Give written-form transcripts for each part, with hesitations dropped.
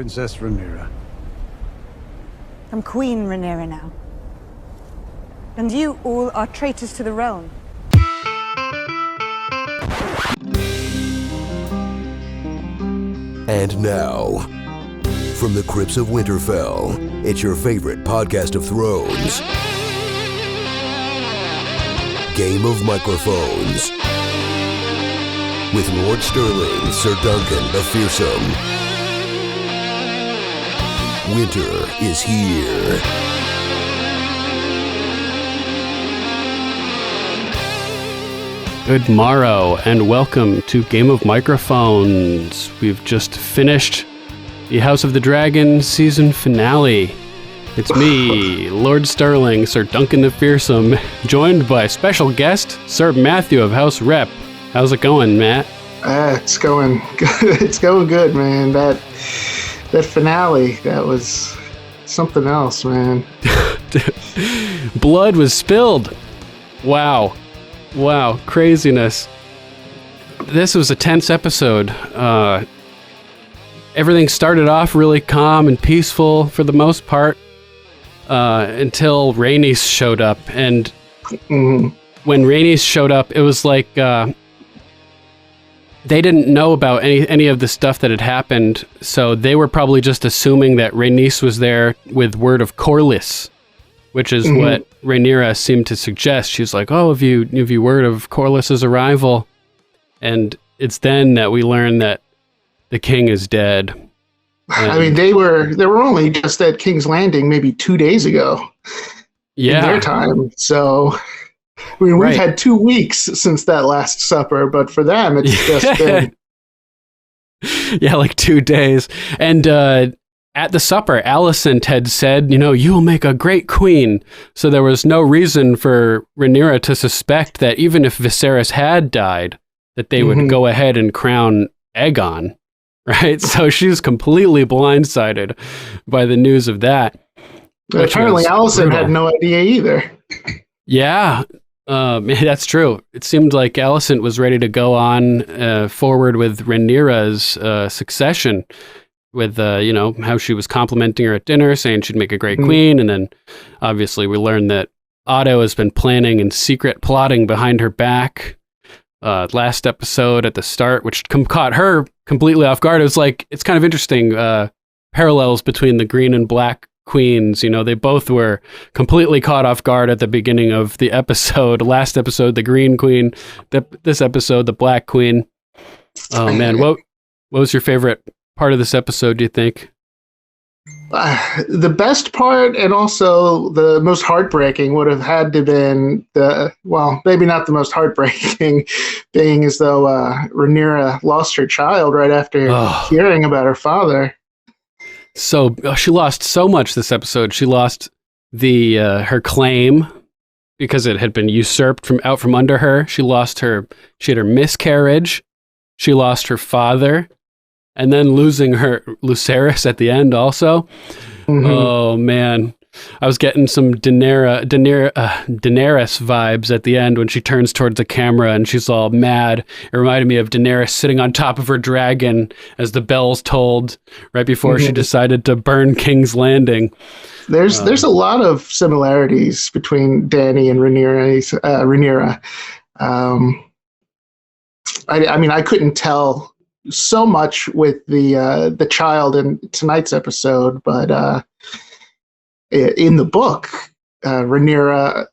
Princess Rhaenyra. I'm Queen Rhaenyra now. And you all are traitors to the realm. And now, from the crypts of Winterfell, it's your favorite podcast of Thrones. Game of Microphones. With Lord Sterling, Sir Duncan the Fearsome. Winter is here. Good morrow, and welcome to Game of Microphones. We've just finished the House of the Dragon season finale. It's me, Lord Sterling, Sir Duncan the Fearsome, joined by special guest, Sir Matthew of House Repp. How's it going, Matt? It's going good. It's going good, man. That finale, that was something else, man. Blood was spilled. Wow, craziness. This was a tense episode. Everything started off really calm and peaceful for the most part until Rhaenys showed up. And when Rhaenys showed up, it was like they didn't know about any of the stuff that had happened, so they were probably just assuming that Rhaenys was there with word of Corlys, which is what Rhaenyra seemed to suggest. She's like, "Oh, have you word of Corlys's arrival?" And it's then that we learn that the king is dead. And, I mean, they were only just at King's Landing maybe 2 days ago. Yeah, in their time. So, I mean, we've had 2 weeks since that Last Supper, but for them, it's just been... Yeah, like 2 days. And at the supper, Alicent had said, you will make a great queen. So there was no reason for Rhaenyra to suspect that even if Viserys had died, that they would go ahead and crown Aegon, right? So she's completely blindsided by the news of that. Apparently, Alicent had no idea either. Yeah, that's true. It seemed like Alicent was ready to go on forward with Rhaenyra's succession, with how she was complimenting her at dinner, saying she'd make a great queen, and then obviously we learned that Otto has been planning and secret plotting behind her back. Last episode at the start, which caught her completely off guard. It was like, it's kind of interesting parallels between the green and black queens. They both were completely caught off guard at the beginning of the episode. Last episode, the green queen. This episode, the black queen. Oh man, what was your favorite part of this episode, do you think? The best part, and also the most heartbreaking, would have had to been maybe not the most heartbreaking, being as though Rhaenyra lost her child right after hearing about her father. So she lost so much this episode. She lost her claim because it had been usurped from under her. She had her miscarriage. She lost her father. And then losing her Lucerys at the end also. Oh man, I was getting some Daenerys vibes at the end when she turns towards the camera and she's all mad. It reminded me of Daenerys sitting on top of her dragon as the bells tolled right before she decided to burn King's Landing. There's a lot of similarities between Dany and Rhaenyra. I mean, I couldn't tell so much with the child in tonight's episode, but in the book, Rhaenyra,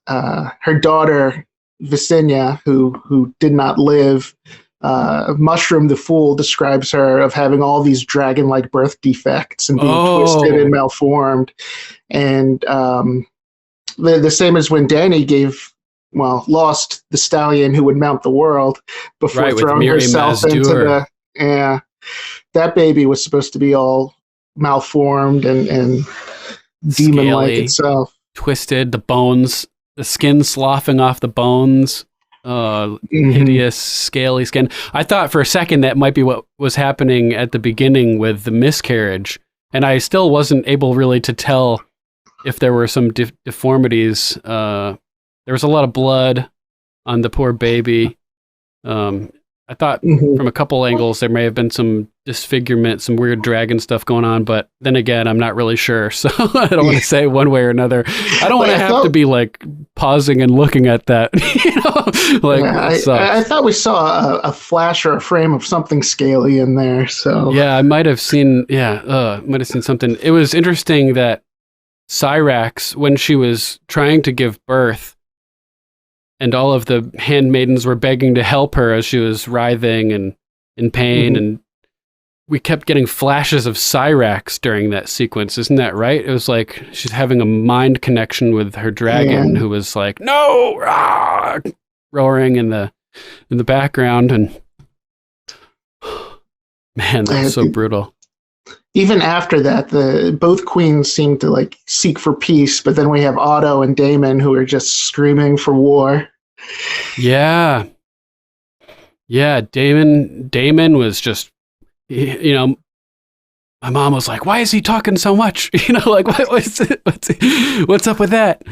her daughter Visenya, who did not live, Mushroom the Fool describes her of having all these dragon-like birth defects and being twisted and malformed, and the same as when Dany lost the stallion who would mount the world before throwing herself into that baby was supposed to be all malformed and demon-like itself. Twisted, the bones, the skin sloughing off the bones, hideous, scaly skin. I thought for a second that might be what was happening at the beginning with the miscarriage, and I still wasn't able really to tell if there were some deformities. There was a lot of blood on the poor baby. I thought Mhm. from a couple angles there may have been some disfigurement, some weird dragon stuff going on, but then again, I'm not really sure. So I don't want to say one way or another. I don't want to have to be like pausing and looking at that. Like I thought we saw a flash or a frame of something scaly in there. So yeah, I might have seen. Yeah, might have seen something. It was interesting that Syrax, when she was trying to give birth, and all of the handmaidens were begging to help her as she was writhing and in pain, and we kept getting flashes of Syrax during that sequence. Isn't that right? It was like she's having a mind connection with her dragon, who was like, "No!" Rah! Roaring in the background, and man, that was so brutal. Even after that, both queens seem to like seek for peace, but then we have Otto and Damon who are just screaming for war. Yeah. Damon was just, you know, my mom was like, "Why is he talking so much?" You know, like what's up with that?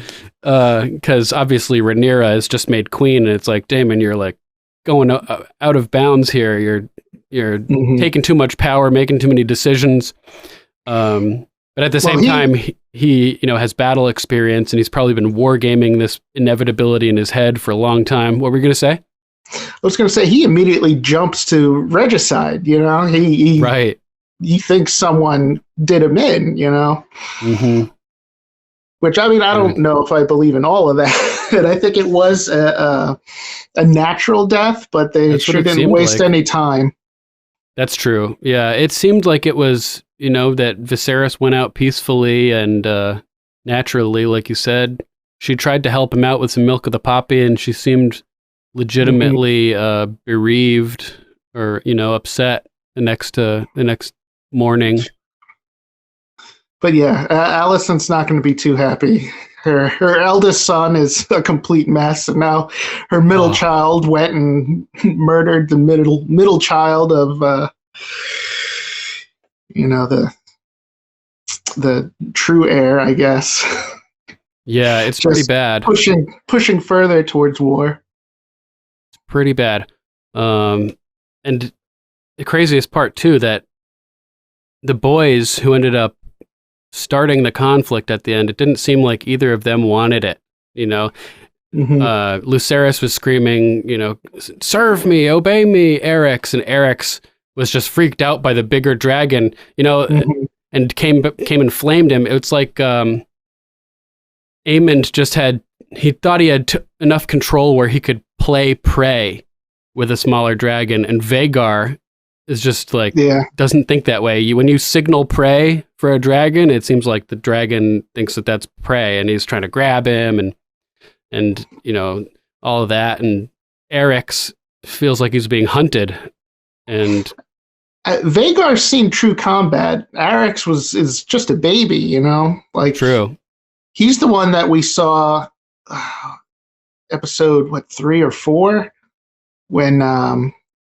Because obviously Rhaenyra has just made queen, and it's like, Damon, you're like going out of bounds here. You're taking too much power, making too many decisions. But at the same time, he has battle experience, and he's probably been wargaming this inevitability in his head for a long time. What were you going to say? I was going to say he immediately jumps to regicide. You know, he right. He thinks someone did him in. You know, which I mean, I don't know if I believe in all of that. And I think it was a natural death, but they sure didn't waste any time. That's true. Yeah, it seemed like it was, that Viserys went out peacefully and naturally, like you said. She tried to help him out with some milk of the poppy, and she seemed legitimately bereaved or, upset the next morning. But yeah, Alicent's not going to be too happy. Her eldest son is a complete mess, and now her middle child went and murdered the middle child of, the true heir, I guess. Yeah, it's pretty bad. Pushing further towards war. It's pretty bad. And the craziest part too, that the boys who ended up starting the conflict at the end, it didn't seem like either of them wanted it. Lucerys was screaming, "Serve me, obey me, Eryx," and Eryx was just freaked out by the bigger dragon, and came and flamed him. It's like Aemond he thought he had enough control where he could play prey with a smaller dragon, and Vhagar is just like, doesn't think that way. When you signal prey for a dragon, it seems like the dragon thinks that that's prey, and he's trying to grab him and all of that. And Eryx feels like he's being hunted. And Vhagar's seen true combat. Eryx is just a baby, like true. He's the one that we saw episode 3 or 4 when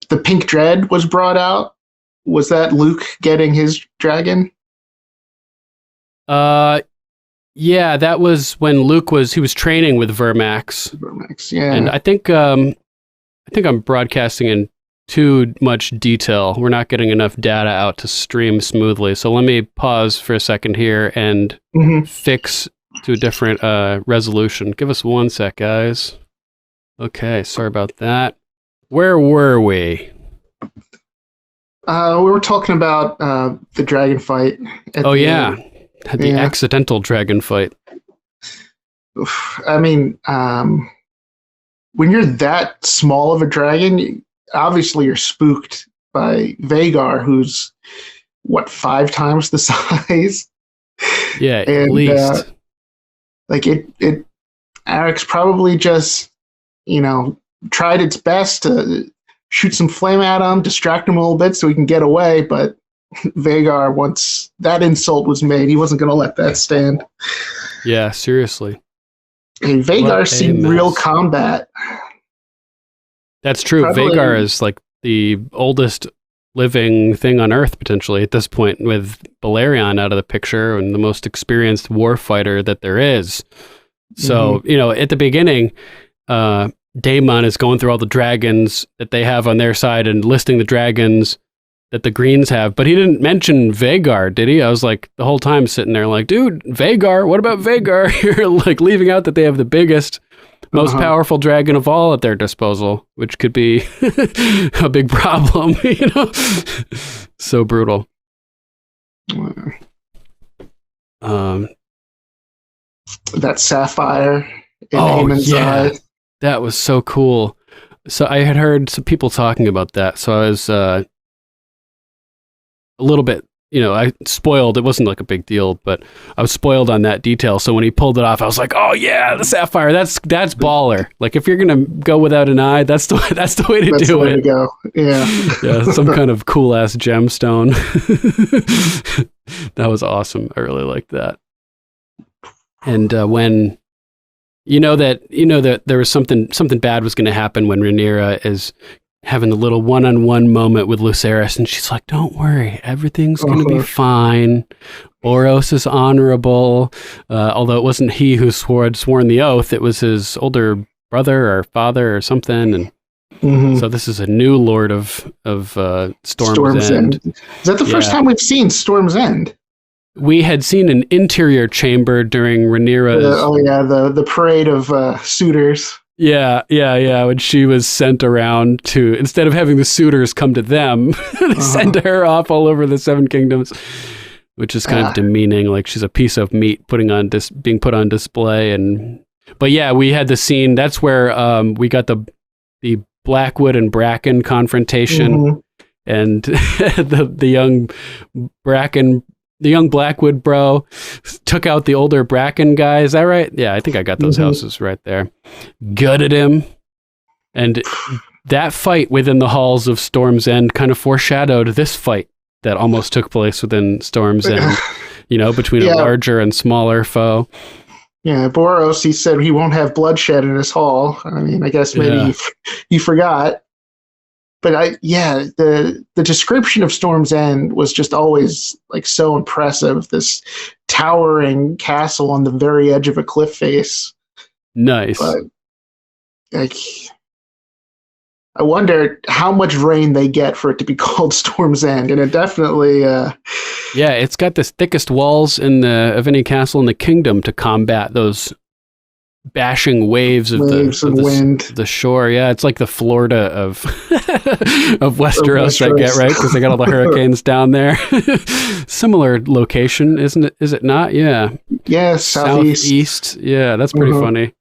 the Pink Dread was brought out. Was that Luke getting his dragon? Yeah, that was when Luke was training with Vermax. Yeah. And I think I'm broadcasting in too much detail. We're not getting enough data out to stream smoothly. So let me pause for a second here and fix to a different resolution. Give us 1 sec, guys. Okay, sorry about that. Where were we? We were talking about the dragon fight. The accidental dragon fight. I mean, when you're that small of a dragon, obviously you're spooked by Vhagar, who's 5 times the size. Yeah, at least. Eryx probably just, tried its best to shoot some flame at him, distract him a little bit so he can get away, but Vhagar, once that insult was made, he wasn't going to let that stand. Yeah, seriously. And Vhagar's seen real combat. That's true. Probably. Vhagar is like the oldest living thing on Earth, potentially, at this point, with Balerion out of the picture and the most experienced war fighter that there is. So, at the beginning, Daemon is going through all the dragons that they have on their side and listing the dragons that the Greens have, but he didn't mention Vhagar, did he? I was like the whole time sitting there like, dude, Vhagar, what about Vhagar? You're like leaving out that they have the biggest, most powerful dragon of all at their disposal, which could be a big problem, you know? So brutal. That sapphire in Oh, Aemon's yeah. eye. That was so cool. So I had heard some people talking about that. So I was a little bit, I spoiled. It wasn't like a big deal, but I was spoiled on that detail. So when he pulled it off, I was like, "Oh yeah, the sapphire. That's baller. Like if you're gonna go without an eye, that's the way to That's do the way it. to go. Yeah. Yeah, some kind of cool ass gemstone. That was awesome. I really liked that. And when that there was something bad was going to happen when Rhaenyra is having a little one-on-one moment with Lucerys, and she's like, "Don't worry, everything's going to be fine. Oros is honorable, although it wasn't he who sworn the oath; it was his older brother or father or something." And so this is a new Lord of Storm's End. Is that the first time we've seen Storm's End? We had seen an interior chamber during Rhaenyra's. The parade of suitors. Yeah. When she was sent around to, instead of having the suitors come to them, they send her off all over the Seven Kingdoms, which is kind of demeaning. Like she's a piece of meat being put on display. But yeah, we had the scene. That's where we got the Blackwood and Bracken confrontation, and the young Bracken. The young Blackwood bro took out the older Bracken guy. Is that right? Yeah, I think I got those houses right there. Gutted him. And that fight within the halls of Storm's End kind of foreshadowed this fight that almost took place within Storm's End, between a larger and smaller foe. Yeah, Boros, he said he won't have bloodshed in his hall. I mean, I guess maybe you forgot. But the description of Storm's End was just always like so impressive. This towering castle on the very edge of a cliff face. Nice. But I wonder how much rain they get for it to be called Storm's End, and it definitely. It's got the thickest walls of any castle in the kingdom to combat those bashing waves of wind. The shore. Yeah, it's like the Florida of Westeros, I get, right? Because they got all the hurricanes down there. Similar location, isn't it? Is it not? Yeah. Yeah, southeast. Yeah, that's pretty funny.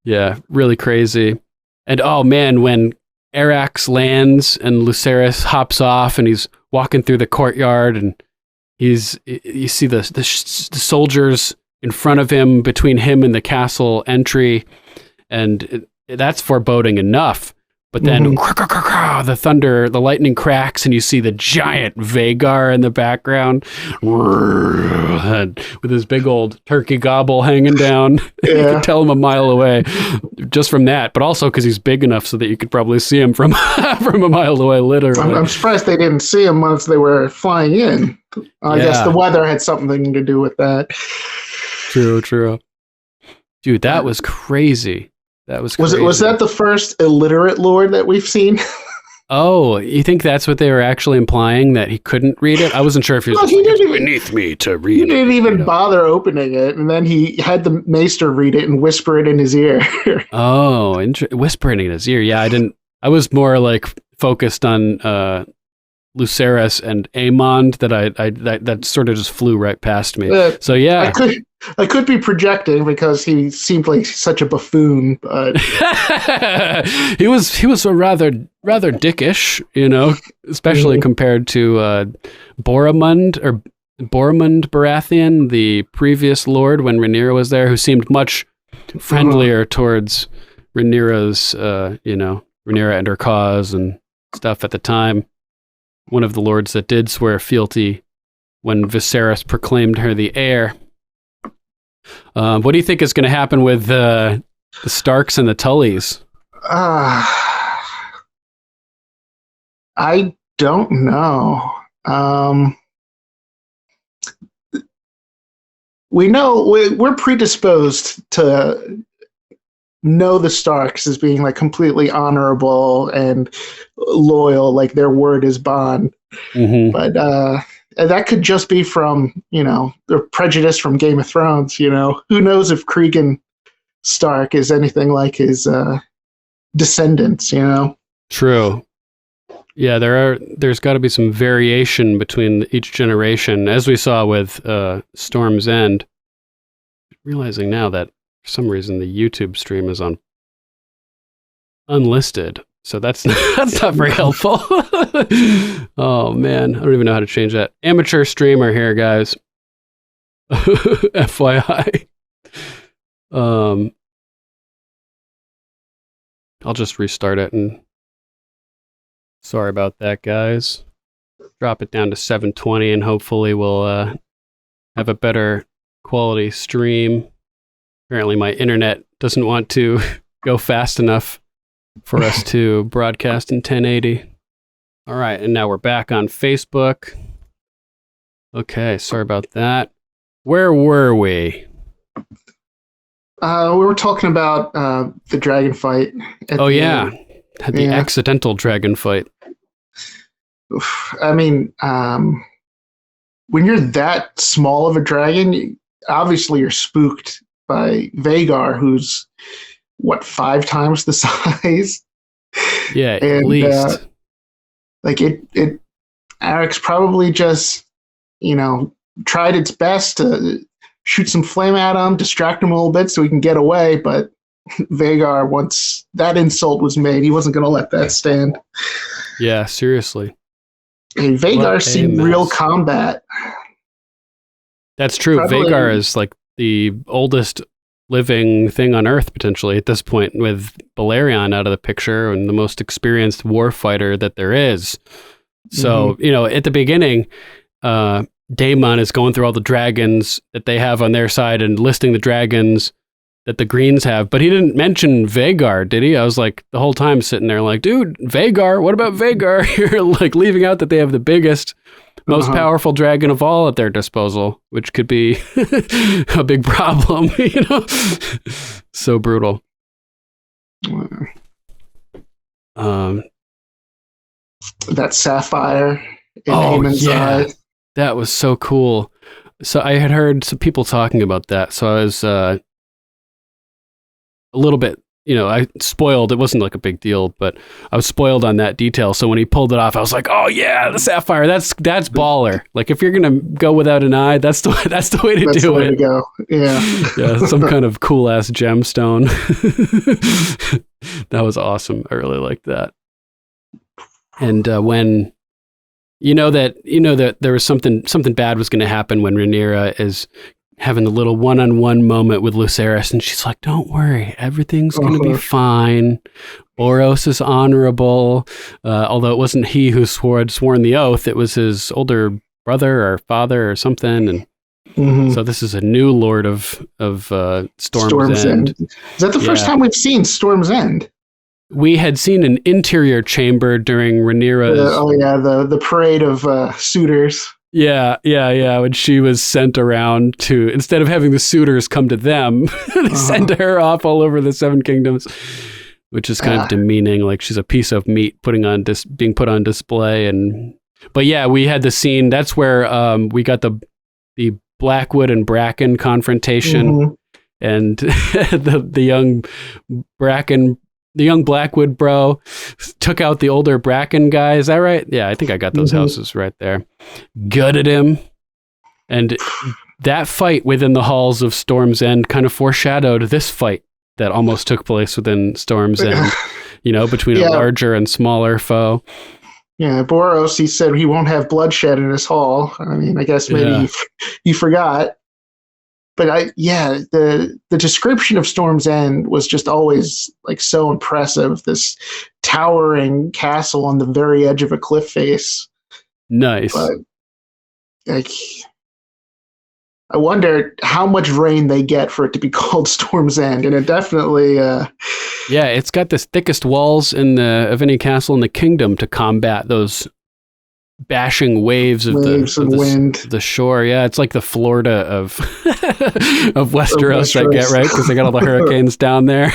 Yeah, really crazy. And oh man, when Arax lands and Lucerys hops off and he's walking through the courtyard and you see the soldiers in front of him, between him and the castle entry, and that's foreboding enough. But then the lightning cracks, and you see the giant Vhagar in the background with his big old turkey gobble hanging down. You could tell him a mile away just from that, but also because he's big enough so that you could probably see him from from a mile away, literally. I'm surprised they didn't see him once they were flying in. I guess the weather had something to do with that. True. Dude, that was crazy. Was that the first illiterate lord that we've seen? Oh, you think that's what they were actually implying, that he couldn't read it? I wasn't sure if he was beneath me to read it. He didn't even bother opening it, and then he had the maester read it and whisper it in his ear. Oh, whispering in his ear. Yeah, I was more like focused on Lucerys and Aemond that sort of just flew right past me. So yeah. I could be projecting because he seemed like such a buffoon, but he was a rather dickish, especially compared to Boromund Baratheon, the previous lord when Rhaenyra was there, who seemed much friendlier towards Rhaenyra's Rhaenyra and her cause and stuff at the time. One of the lords that did swear fealty when Viserys proclaimed her the heir. What do you think is going to happen with the Starks and the Tullys? I don't know. we know we're predisposed to know the Starks as being like completely honorable and loyal, like their word is bond. Mm-hmm. But that could just be from, the prejudice from Game of Thrones. Who knows if Cregan Stark is anything like his descendants. True. Yeah, there's got to be some variation between each generation, as we saw with Storm's End. Realizing now that for some reason the YouTube stream is on unlisted, so that's not very helpful. Oh man, I don't even know how to change that. Amateur streamer here, guys. FYI. I'll just restart it and. Sorry about that, guys. Drop it down to 720 and hopefully we'll have a better quality stream. Apparently my internet doesn't want to go fast enough for us to broadcast in 1080. All right, and now we're back on Facebook. Okay, sorry about that. Where were we? We were talking about the dragon fight. Yeah. Had the accidental dragon fight. I mean, when you're that small of a dragon, obviously you're spooked by Vhagar, who's 5 times the size. Yeah, at least. Eric's probably just, tried its best to shoot some flame at him, distract him a little bit so he can get away, but Vhagar, once that insult was made, he wasn't going to let that stand. Yeah, seriously. And Vhagar's seen real combat. That's true. Vhagar is like the oldest living thing on Earth, potentially, at this point, with Balerion out of the picture and the most experienced warfighter that there is. So, at the beginning, Daemon is going through all the dragons that they have on their side and listing the dragons that the Greens have, but he didn't mention Vhagar, did he? I was like, the whole time sitting there like, dude, Vhagar, what about Vhagar? You're like leaving out that they have the biggest, most powerful dragon of all at their disposal, which could be a big problem, So brutal. That sapphire in Aemon's eye. That was so cool. So I had heard some people talking about that, so I was a little bit, I spoiled. It wasn't like a big deal, but I was spoiled on that detail. So when he pulled it off, I was like, "Oh yeah, the sapphire. That's baller. Like if you're gonna go without an eye, that's the way to that's do the way it. To go. Yeah, yeah, some kind of cool ass gemstone. That was awesome. I really liked that. And when that there was something bad was going to happen when Rhaenyra is having a little one-on-one moment with Lucerys, and she's like, don't worry, everything's going to be fine. Boros is honorable, although it wasn't he who sworn the oath, it was his older brother or father or something, and so this is a new lord of Storm's End. Is that the first time we've seen Storm's End? We had seen an interior chamber during Rhaenyra's... the parade of suitors. Yeah. When she was sent around to, instead of having the suitors come to them, they send her off all over the Seven Kingdoms, which is kind of demeaning. Like she's a piece of meat being put on display. But yeah, we had the scene. That's where we got the Blackwood and Bracken confrontation, and the young Bracken. The young Blackwood bro took out the older Bracken guy. Is that right? Yeah, I think I got those houses right there. Gutted him. And that fight within the halls of Storm's End kind of foreshadowed this fight that almost took place within Storm's End, between a larger and smaller foe. Yeah, Boros, he said he won't have bloodshed in his hall. I mean, I guess maybe he forgot. But the description of Storm's End was just always like so impressive. This towering castle on the very edge of a cliff face. Nice. But I wonder how much rain they get for it to be called Storm's End, and it definitely. It's got the thickest walls of any castle in the kingdom to combat those bashing waves of wind. the shore. Yeah, it's like the Florida of Westeros, I get, right? Because they got all the hurricanes down there.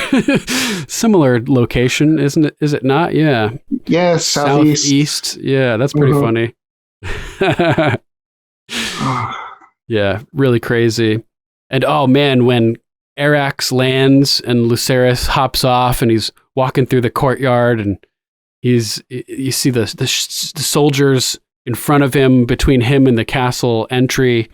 Similar location, isn't it? Is it not? Yeah. Yeah, southeast. Yeah, that's pretty funny. Yeah, really crazy. And oh man, when Arax lands and Lucerys hops off and he's walking through the courtyard and you see the soldiers in front of him, between him and the castle entry,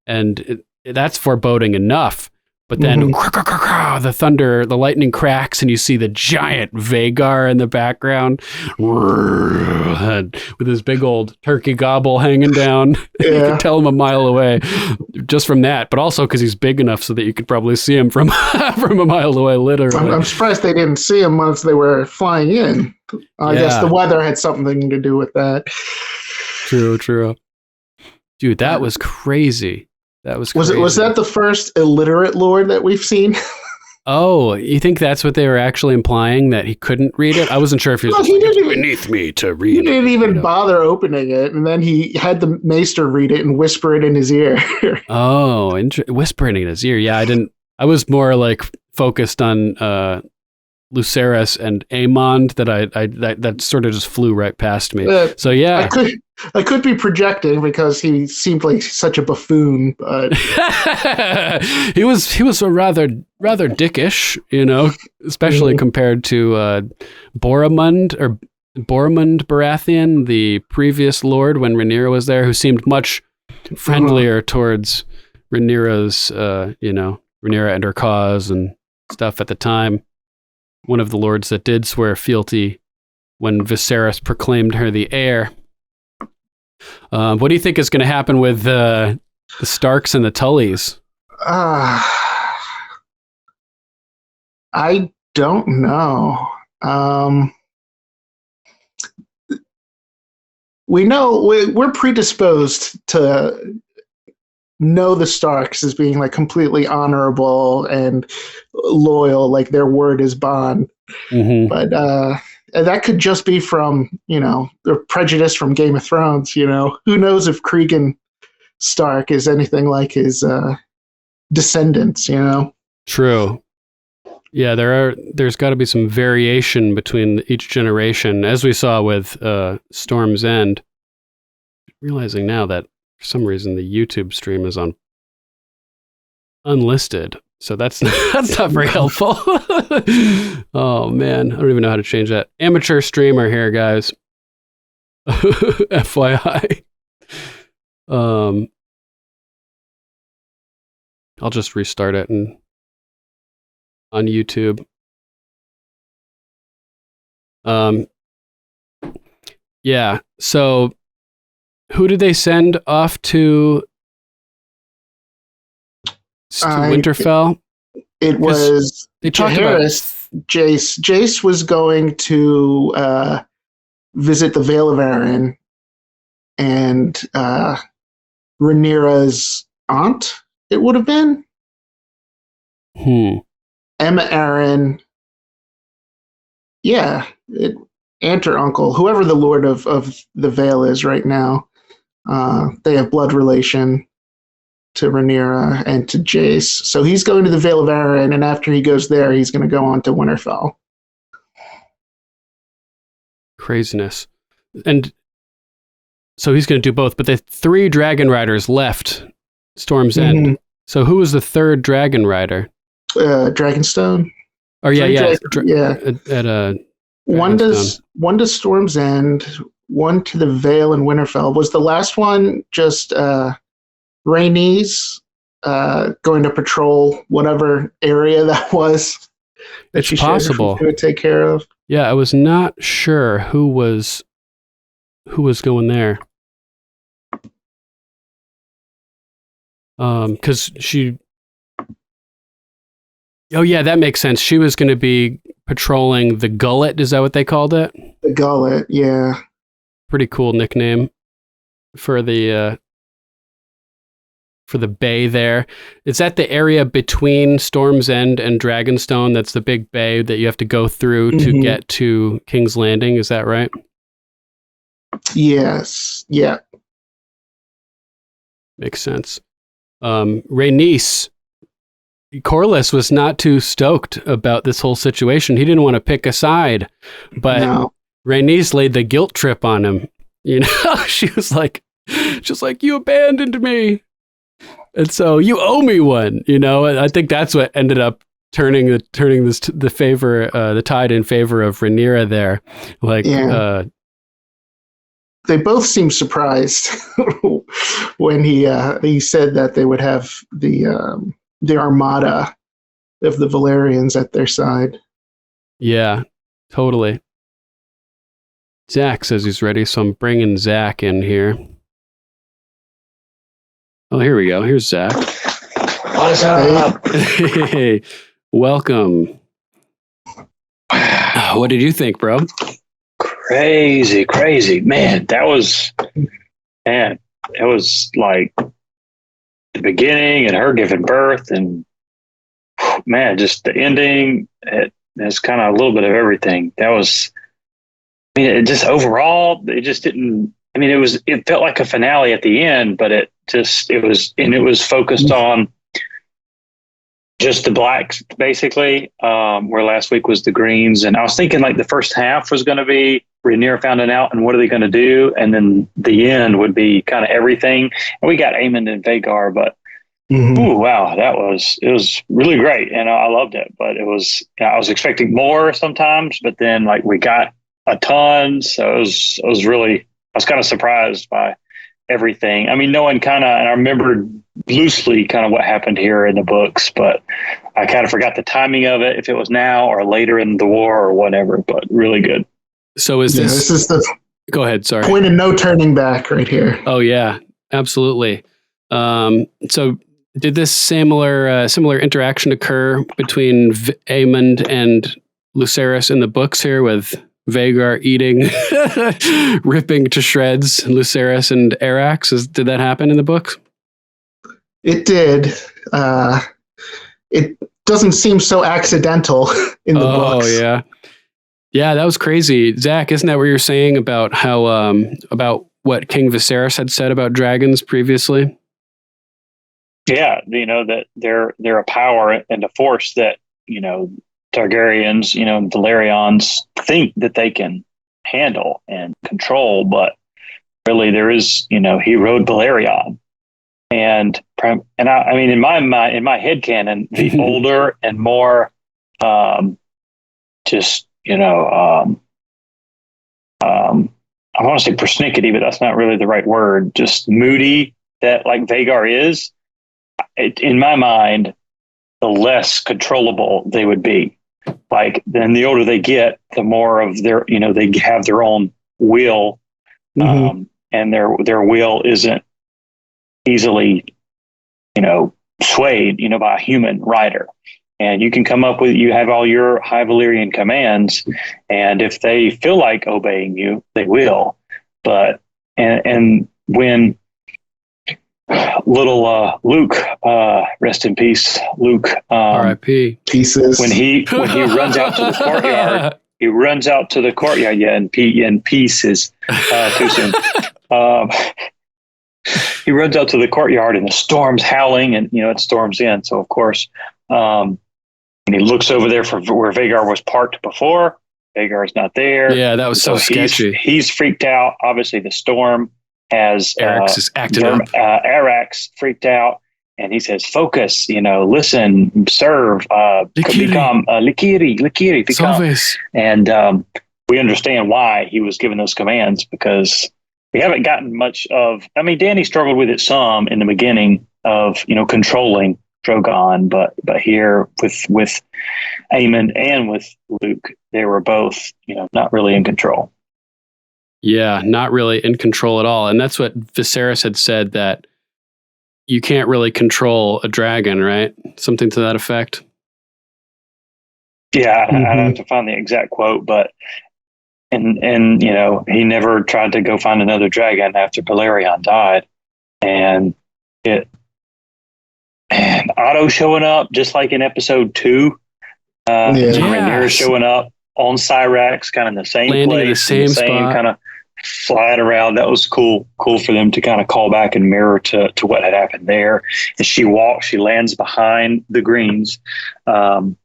and that's foreboding enough. But then the thunder, the lightning cracks, and you see the giant Vhagar in the background with his big old turkey gobble hanging down. Yeah. You can tell him a mile away just from that, but also because he's big enough so that you could probably see him from from a mile away, literally. I'm surprised they didn't see him once they were flying in. I guess the weather had something to do with that. True. Dude, that was crazy. Was that the first illiterate lord that we've seen? Oh, you think that's what they were actually implying, that he couldn't read it? I wasn't sure if he was beneath me to read it. He didn't even bother opening it, and then he had the maester read it and whisper it in his ear. Oh, whispering in his ear. Yeah, I was more like focused on Lucerys and Aemond that sort of just flew right past me. So yeah. I could be projecting because he seemed like such a buffoon, but he was a rather dickish, especially compared to Boromund Baratheon, the previous lord when Rhaenyra was there, who seemed much friendlier towards Rhaenyra's, Rhaenyra and her cause and stuff at the time. One of the lords that did swear fealty when Viserys proclaimed her the heir. What do you think is going to happen with the Starks and the Tullys? I don't know. We know we're predisposed to know the Starks as being like completely honorable and loyal, like their word is bond. Mm-hmm. But that could just be from, the prejudice from Game of Thrones, Who knows if Cregan Stark is anything like his descendants, True. Yeah, there's got to be some variation between each generation, as we saw with Storm's End. Realizing now that for some reason the YouTube stream is on unlisted. So that's not very helpful. Oh man, I don't even know how to change that. Amateur streamer here, guys. FYI. I'll just restart it on YouTube. Yeah. So, who did they send off to Winterfell? It was Jaehaerys. Jace. Jace was going to visit the Vale of Arryn, and Rhaenyra's aunt, it would have been. Emma Arryn. Yeah, aunt or uncle, whoever the lord of the Vale is right now. They have blood relation to Rhaenyra and to Jace. So he's going to the Vale of Arryn, and after he goes there, he's going to go on to Winterfell. Craziness. And so he's going to do both, but the 3 dragon riders left Storm's End. So who was the 3rd dragon rider? Dragonstone. Oh yeah. One to Storm's End, one to the Vale in Winterfell. Was the last one just Rhaenys going to patrol whatever area that was? It's possible. She would take care of. Yeah, I was not sure who was going there. Because she. Oh yeah, that makes sense. She was going to be patrolling the Gullet. Is that what they called it? The Gullet, yeah. Pretty cool nickname for the bay there. Is that the area between Storm's End and Dragonstone? That's the big bay that you have to go through to get to King's Landing. Is that right? Yes. Yeah. Makes sense. Rhaenys, Corlys was not too stoked about this whole situation. He didn't want to pick a side, but No. Rhaenys laid the guilt trip on him. You know, she was like, you abandoned me. And so you owe me one, you know, and I think that's what ended up turning the tide in favor of Rhaenyra there. Like, Yeah. They both seemed surprised when he said that they would have the armada of the Valerians at their side. Yeah, totally. Zach says he's ready, so I'm bringing Zach in here. Oh, here we go. Here's Zach. What's up? Hey, welcome. What did you think, bro? Crazy. Man, it was like the beginning and her giving birth and man, just the ending. It's kind of a little bit of everything. It just overall, it just didn't, it felt like a finale at the end, but it was focused on just the blacks basically, where last week was the greens. And I was thinking like the first half was going to be Rhaenyra finding out and what are they going to do? And then the end would be kind of everything. And we got Aemond and Vhagar, but ooh, wow, it was really great. And I loved it, but I was expecting more sometimes, but then like we got a ton. So I was kind of surprised by everything. I mean, knowing and I remembered loosely kind of what happened here in the books, but I kind of forgot the timing of it, if it was now or later in the war or whatever, but really good. So this is the go ahead. Sorry. Point of no turning back right here. Oh yeah, absolutely. So did this similar interaction occur between Aemond and Lucerys in the books here with Vhagar eating, ripping to shreds Lucerys and Arax? Did that happen in the books? It did. It doesn't seem so accidental in the books. Oh yeah. Yeah, that was crazy. Zach, isn't that what you're saying about how about what King Viserys had said about dragons previously? Yeah, that they're a power and a force that, Targaryens, and Valerians think that they can handle and control, but really there is, he rode Valerian. And I mean, in my headcanon, the older and more I want to say persnickety, but that's not really the right word. Just moody that like Vhagar is, in my mind, the less controllable they would be. Like then the older they get, the more of their, they have their own will, and their will isn't easily, swayed, by a human rider. And you can come up with, you have all your High Valyrian commands, and if they feel like obeying you, they will. But, and when little Luke, rest in peace, Luke, R.I.P. Pieces. When he runs out to the courtyard, yeah, and pieces, too soon. He runs out to the courtyard and the storm's howling and, it storms in. So of course, and he looks over there for where Vhagar was parked before. Vhagar's not there. Yeah, that was so sketchy. He's freaked out. Obviously, the storm has Arax is acting up. Arax freaked out, and he says, "Focus. Listen, serve. Become Likiri. Become." And we understand why he was given those commands because we haven't gotten much of. I mean, Dany struggled with it some in the beginning of controlling Drogon, but here with Aemond and with Luke, they were both not really in control. Yeah, not really in control at all. And that's what Viserys had said, that you can't really control a dragon, right? Something to that effect. Yeah, I'd have to find the exact quote, but and he never tried to go find another dragon after Balerion died, and Otto showing up just like in episode 2. Rhaenyra showing up on Syrax, kind of in the same landing place, in the same spot. kind of flying around. That was cool for them to kind of call back and mirror to what had happened there. And she lands behind the Greens to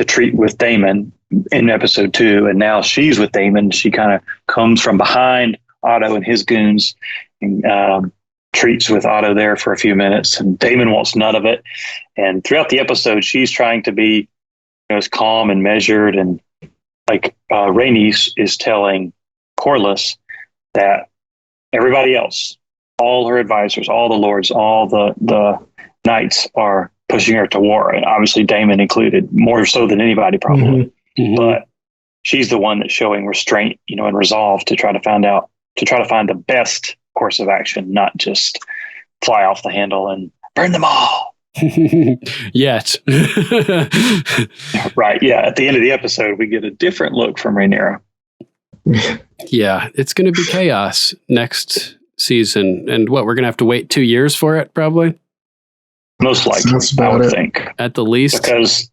treat with Damon in episode 2. And now she's with Damon. She kind of comes from behind Otto and his goons and treats with Otto there for a few minutes. And Damon wants none of it. And throughout the episode, she's trying to be as calm and measured. And like Rhaenys is telling Corlys that everybody else, all her advisors, all the lords, all the knights are pushing her to war. And obviously Damon included, more so than anybody probably. But she's the one that's showing restraint, and resolve to try to find the best course of action, not just fly off the handle and burn them all. Yet. Right. Yeah. At the end of the episode, we get a different look from Rhaenyra. Yeah. It's going to be chaos next season. And we're going to have to wait 2 years for it, probably? Most likely, I would think. At the least. Because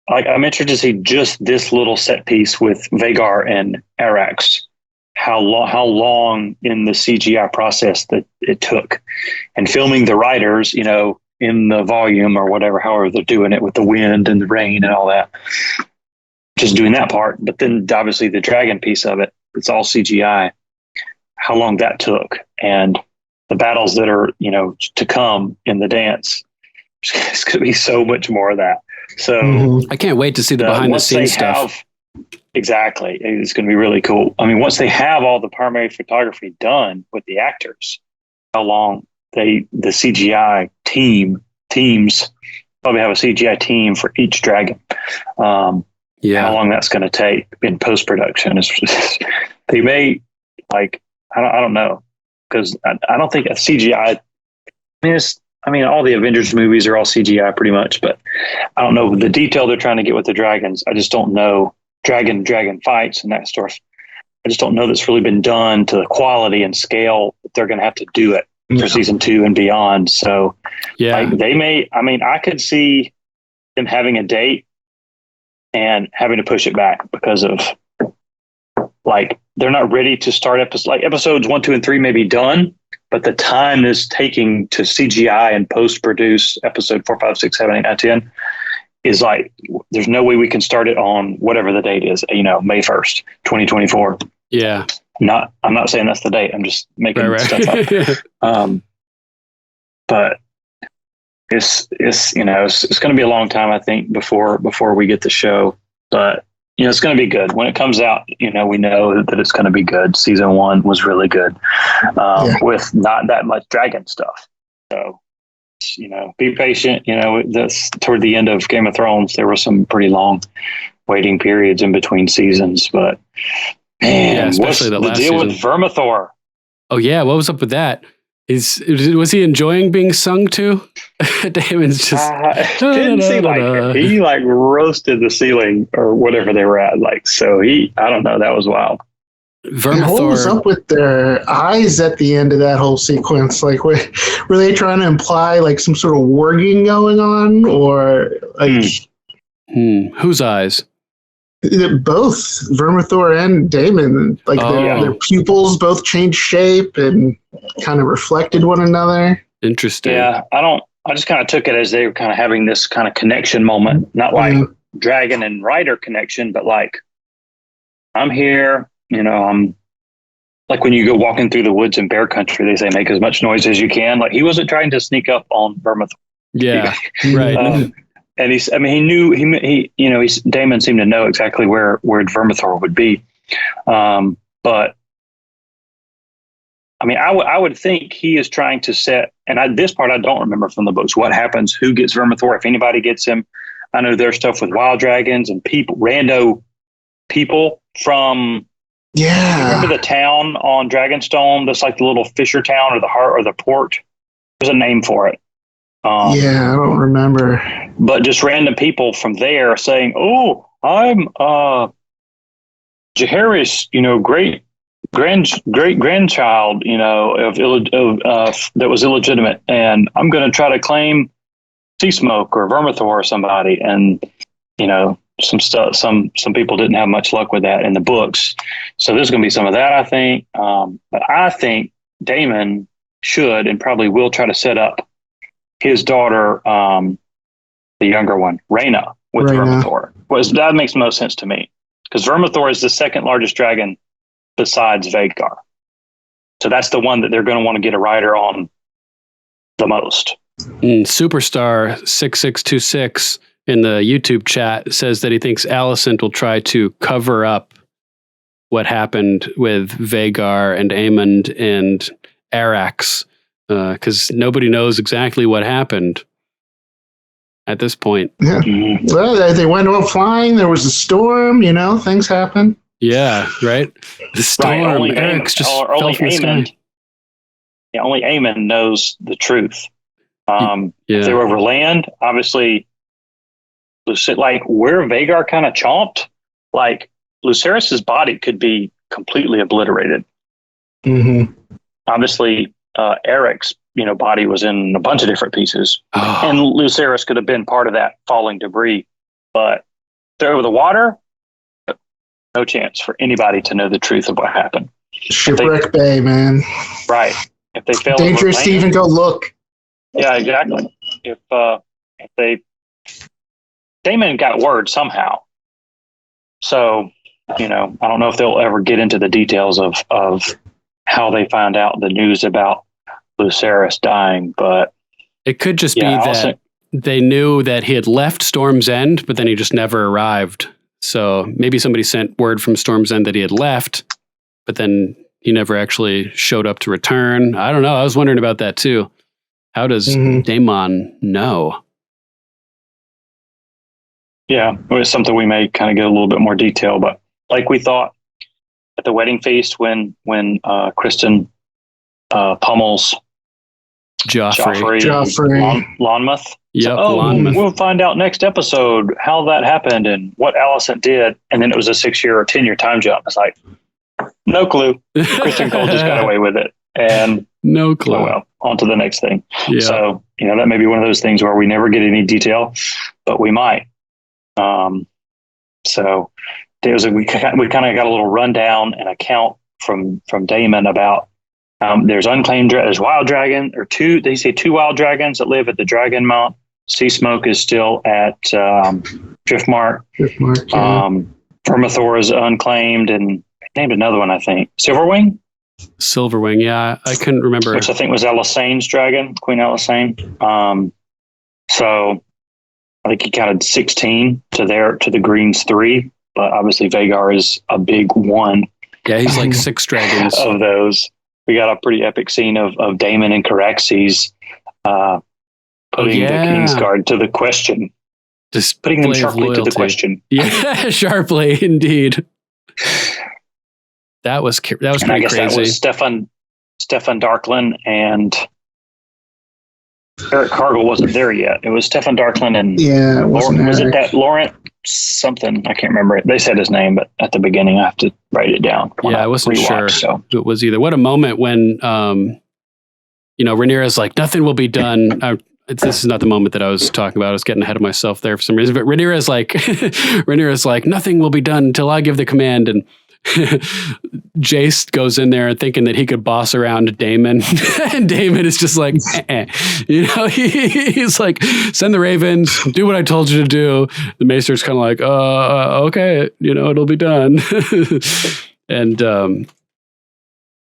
I'm interested to see just this little set piece with Vhagar and Arax. How long in the CGI process that it took, and filming the riders, in the volume or whatever, however they're doing it with the wind and the rain and all that, just doing that part. But then obviously the dragon piece of it, it's all CGI, how long that took, and the battles that are, to come in the dance. It's going to be so much more of that. So I can't wait to see the behind the scenes stuff. Exactly. It's going to be really cool. I mean, once they have all the primary photography done with the actors, how long the CGI teams probably have a CGI team for each dragon. How long that's going to take in post-production they may, I don't know, because I don't think a CGI, all the Avengers movies are all CGI pretty much, but I don't know the detail they're trying to get with the dragons. I just don't know. Dragon fights and that stuff. I just don't know that's really been done to the quality and scale that they're going to have to do it for season 2 and beyond. So they may, I could see them having a date and having to push it back because of they're not ready to start episodes 1, 2, and 3 may be done, but the time is taking to CGI and post produce episode 4, 5, 6, 7, 8, 9, 10 is there's no way we can start it on whatever the date is, May 1st, 2024. Yeah. I'm not saying that's the date. I'm just making stuff up. But it's going to be a long time, I think, before we get the show, but it's going to be good when it comes out. We know that it's going to be good. Season 1 was really good, with not that much dragon stuff. So, be patient. That's toward the end of Game of Thrones. There were some pretty long waiting periods in between seasons, but man, especially what's the deal with Vermithor? Oh yeah, what was up with that? Was he enjoying being sung to? Damon's just didn't seem like it. He roasted the ceiling or whatever they were at. I don't know. That was wild. What was up with their eyes at the end of that whole sequence? Were they trying to imply some sort of warging going on, or whose eyes? Both Vermithor and Damon, their pupils both changed shape and kind of reflected one another. Interesting. Yeah, I just kind of took it as they were kind of having this kind of connection moment, not dragon and rider connection, but I'm here. I'm when you go walking through the woods in bear country, they say make as much noise as you can. He wasn't trying to sneak up on Vermithor. Yeah, right. And he knew Damon seemed to know exactly where Vermithor would be. But I would think he is trying to set, and this part I don't remember from the books. What happens? Who gets Vermithor? If anybody gets him, I know there's stuff with wild dragons and rando people from. Yeah, remember the town on Dragonstone? That's the little fisher town, or the heart, or the port. There's a name for it. I don't remember. But just random people from there saying, "Oh, I'm Jaehaerys, great grandchild, that was illegitimate, and I'm going to try to claim Sea Smoke or Vermithor or somebody." And some stuff. Some people didn't have much luck with that in the books. So there's going to be some of that, I think. But I think Daemon should and probably will try to set up his daughter, the younger one, Rhaena, with Vermithor. That makes the most sense to me, because Vermithor is the second largest dragon besides Vhagar. So that's the one that they're going to want to get a rider on the most. Superstar 6626 in the YouTube chat says that he thinks Alicent will try to cover up what happened with Vhagar and Aemond and Arax, because nobody knows exactly what happened at this point. Yeah. Well, they went all flying. There was a storm. Things happen. Yeah, right. The storm. Right, Arax just fell from the sky. Yeah, only Aemond knows the truth. If they were over land, obviously, like where Vhagar kind of chomped, like Lucerys's body could be completely obliterated. Mm-hmm. Obviously, Eric's body was in a bunch of different pieces, and Lucerys could have been part of that falling debris. But they're over the water, no chance for anybody to know the truth of what happened. Shipwreck Bay, man. Right. If they fail, dangerous to even go look. Yeah, exactly. If Daemon got word somehow, so I don't know if they'll ever get into the details of how they found out the news about Lucerys dying, but it could just be that they knew that he had left Storm's End, but then he just never arrived. So maybe somebody sent word from Storm's End that he had left, but then he never actually showed up to return. I don't know. I was wondering about that too. How does Daemon know? Yeah, it was something we may kind of get a little bit more detail, but like we thought at the wedding feast when Kristen pummels Joffrey. Lonmouth. Yep, Lonmouth. We'll find out next episode how that happened and what Alicent did, and then it was a 6-year or 10-year time jump. It's like, no clue. Kristen Cole just got away with it, and no clue. Oh well, on to the next thing. Yeah. So that may be one of those things where we never get any detail, but we might. So we kind of got a little rundown and account from Daemon about there's unclaimed there's wild dragon or two. They say 2 wild dragons that live at the Dragon Mount. Sea Smoke is still at Driftmark. Yeah. Vermithor is unclaimed, and named another one, I think. Silverwing. Yeah, I couldn't remember. Which I think was Elisane's dragon, Queen Elisane. So I think he counted 16 to the Greens 3, but obviously Vhagar is a big one. Yeah, he's like 6 dragons of those. We got a pretty epic scene of Daemon and Caraxes putting the Kingsguard to the question. Just putting them sharply to the question. Yeah, sharply indeed. That was pretty I guess crazy. That was Stefan Darklin and Eric Cargill wasn't there yet. It was Stefan Darklin and was it that Laurent something? I can't remember it. They said his name, but at the beginning I have to write it down. I wasn't sure who it was either. What a moment when Rhaenyra's like, nothing will be done. This is not the moment that I was talking about. I was getting ahead of myself there for some reason. But Rhaenyra's like, nothing will be done until I give the command. And Jace goes in there thinking that he could boss around Daemon, and Daemon is just like, he's like, send the ravens, do what I told you to do. The Maester's kind of like, okay, it'll be done. And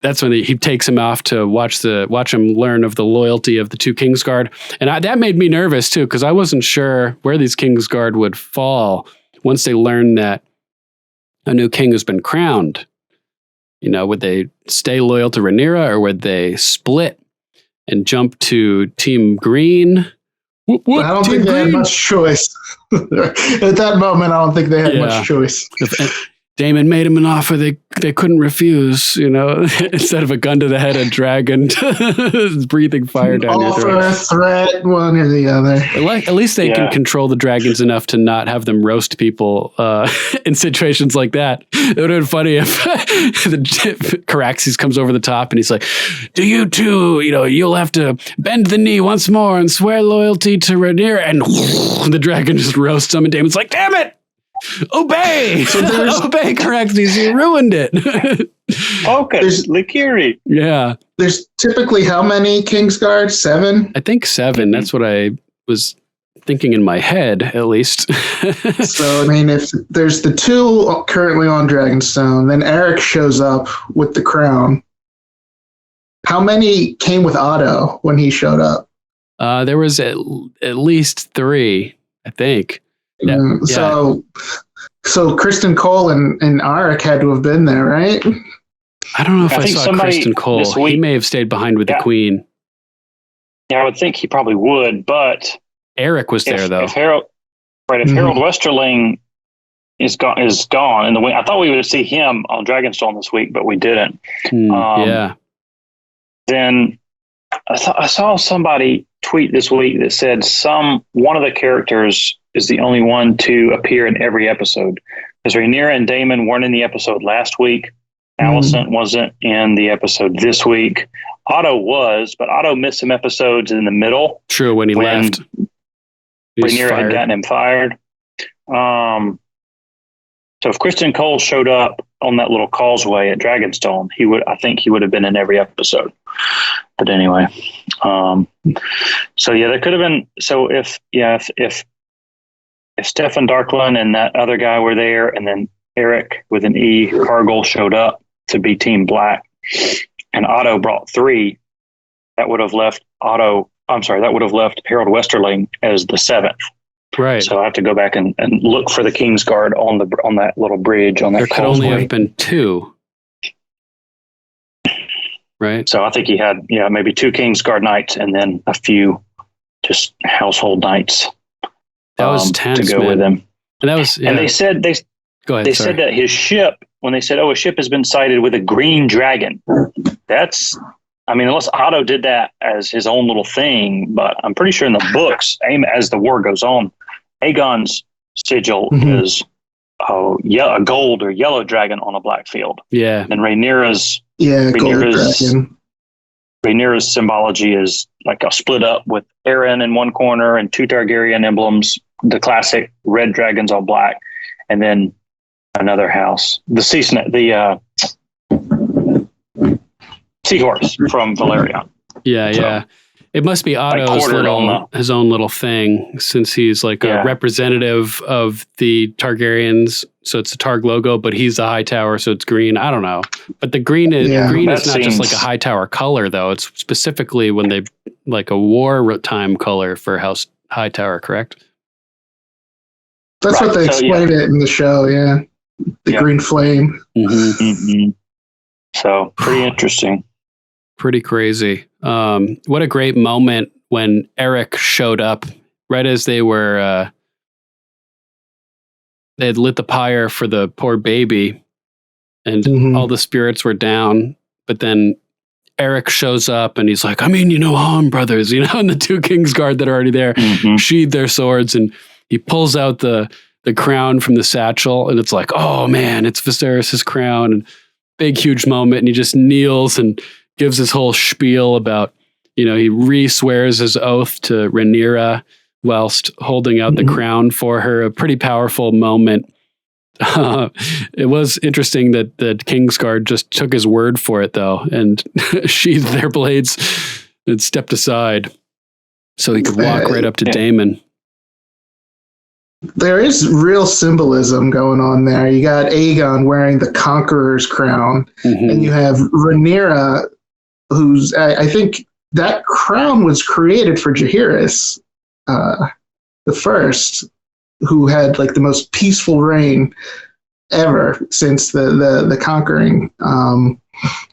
that's when he takes him off to watch him learn of the loyalty of the 2 Kingsguard. And that made me nervous too, because I wasn't sure where these Kingsguard would fall once they learned that a new king has been crowned. Would they stay loyal to Rhaenyra, or would they split and jump to Team Green? I don't think they had much choice. At that moment, I don't think they had much choice. Daemon made him an offer they couldn't refuse, instead of a gun to the head, a dragon breathing fire down your throat. Offer, threat, one or the other. At least they can control the dragons enough to not have them roast people in situations like that. It would have been funny if Caraxes comes over the top and he's like, do you two, you'll have to bend the knee once more and swear loyalty to Rhaenyra, and the dragon just roasts him, and Daemon's like, damn it! Obey! Obey, Caraxes, you ruined it. Focus, Likiri. Yeah. There's typically how many Kingsguard? 7? I think 7. That's what I was thinking in my head, at least. So, I mean, if there's the 2 currently on Dragonstone, then Eric shows up with the crown. How many came with Otto when he showed up? There was at least 3, I think. Yeah. So Kristen Cole and Arik had to have been there, right? I don't know if I saw Kristen Cole. He may have stayed behind with the Queen. Yeah, I would think he probably would, but Eric was there though. If Harold Westerling is gone in the wind. I thought we would see him on Dragonstone this week, but we didn't. Yeah. Then I saw somebody tweet this week that said one of the characters is the only one to appear in every episode. Because Rhaenyra and Daemon weren't in the episode last week. Alicent wasn't in the episode this week. Otto was, but Otto missed some episodes in the middle. True, when he left. Rhaenyra had gotten him fired. So if Kristen Cole showed up on that little causeway at Dragonstone, I think he would have been in every episode. But anyway, so yeah, there could have been. So if Stefan Darkland and that other guy were there, and then Eric with an E, Cargill showed up to be Team Black, and Otto brought 3, that would have left Harold Westerling as the 7th. Right. So I have to go back and look for the Kingsguard on that little bridge on that. There could only have been 2. Right. So I think he had maybe 2 Kingsguard knights and then a few just household knights. That was tense, to go man. With him. And that was and they said go ahead. They said that his ship, when they said, a ship has been sighted with a green dragon. Unless Otto did that as his own little thing, but I'm pretty sure in the books, as the war goes on, Aegon's sigil is a gold or yellow dragon on a black field. Yeah. And Rhaenyra's symbology is like a split up with Aeron in one corner and 2 Targaryen emblems, the classic red dragons all black, and then another house, the seahorse from Valerian. Yeah, so, yeah. It must be Otto's his own little thing, since he's like a representative of the Targaryens. So it's a Targ logo, but he's the Hightower, so it's green. I don't know, but the green is not just like a Hightower color, though. It's specifically when they like a wartime color for House Hightower, correct? That's what they explained it in the show. Yeah, the green flame. So pretty interesting. Pretty crazy. What a great moment when Eric showed up right as they were, they had lit the pyre for the poor baby and all the spirits were down. But then Eric shows up and he's like, Han brothers, and the 2 Kingsguard that are already there sheathe their swords, and he pulls out the crown from the satchel, and it's like, oh man, it's Viserys' crown, and big, huge moment. And he just kneels and gives his whole spiel about, he re-swears his oath to Rhaenyra whilst holding out the crown for her. A pretty powerful moment. It was interesting that the Kingsguard just took his word for it, though, and sheathed their blades and stepped aside so he could walk right up to Daemon. There is real symbolism going on there. You got Aegon wearing the Conqueror's crown, and you have Rhaenyra, who's, I think that crown was created for Jaehaerys, the first, who had like the most peaceful reign ever since the conquering. So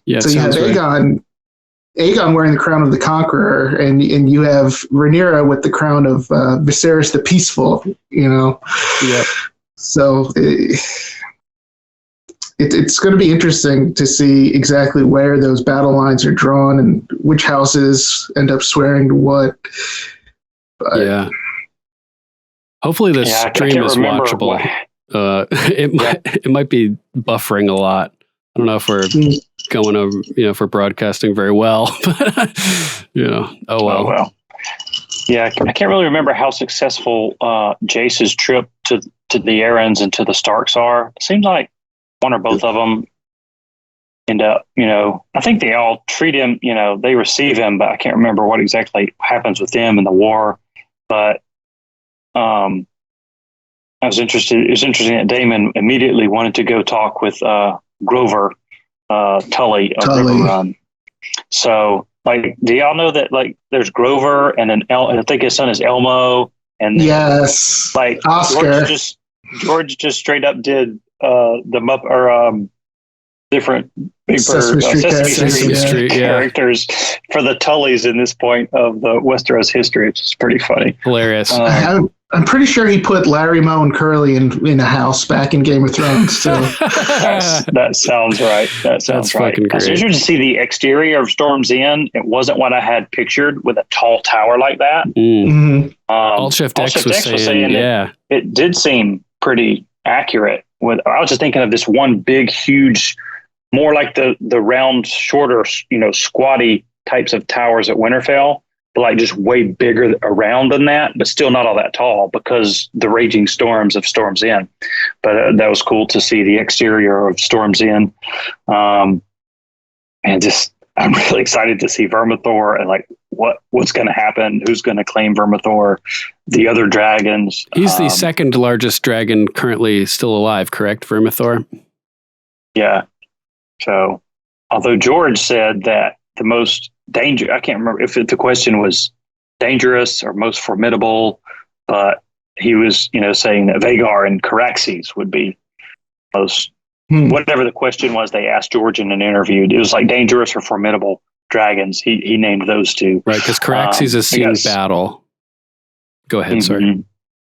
you have Aegon wearing the crown of the Conqueror, and you have Rhaenyra with the crown of Viserys the Peaceful. Yep. So it's going to be interesting to see exactly where those battle lines are drawn and which houses end up swearing to what. But, hopefully this stream is watchable. It might be buffering a lot. I don't know if we're going over, if we're broadcasting very well, but, oh well. Yeah, I can't really remember how successful Jace's trip to to the Aarons and to the Starks are. It seems like one or both of them end up, I think they all treat him, they receive him, but I can't remember what exactly happens with them in the war. But I was interested. It was interesting that Daemon immediately wanted to go talk with Grover Tully of River Run. So, like, do y'all know that, like, there's Grover and then I think his son is Elmo, and then, yes, like Oscar. George just straight up did different Big Bird Sesame Street characters for the Tullys in this point of the Westeros history, which is pretty funny. Hilarious. I'm pretty sure he put Larry, Moe, and Curly in a house back in Game of Thrones. So. That sounds right. That's right. Fucking great. It's interesting to see the exterior of Storm's Inn. It wasn't what I had pictured with a tall tower like that. Mm-hmm. Alt Chef Dex was saying yeah. It did seem pretty accurate. I was just thinking of this one big, huge, more like the round, shorter, squatty types of towers at Winterfell, but like just way bigger around than that, but still not all that tall because the raging storms of Storm's Inn. But that was cool to see the exterior of Storm's Inn. And just, I'm really excited to see Vermithor and like what's going to happen, who's going to claim Vermithor, the other dragons. He's the second largest dragon currently still alive, correct, Vermithor? Yeah. So, although George said that the most dangerous, I can't remember if the question was dangerous or most formidable, but he was, saying that Vhagar and Caraxes would be most, whatever the question was they asked George in an interview. It was like dangerous or formidable dragons. He named those two. Right, because Caraxes has seen battle. Go ahead, sorry.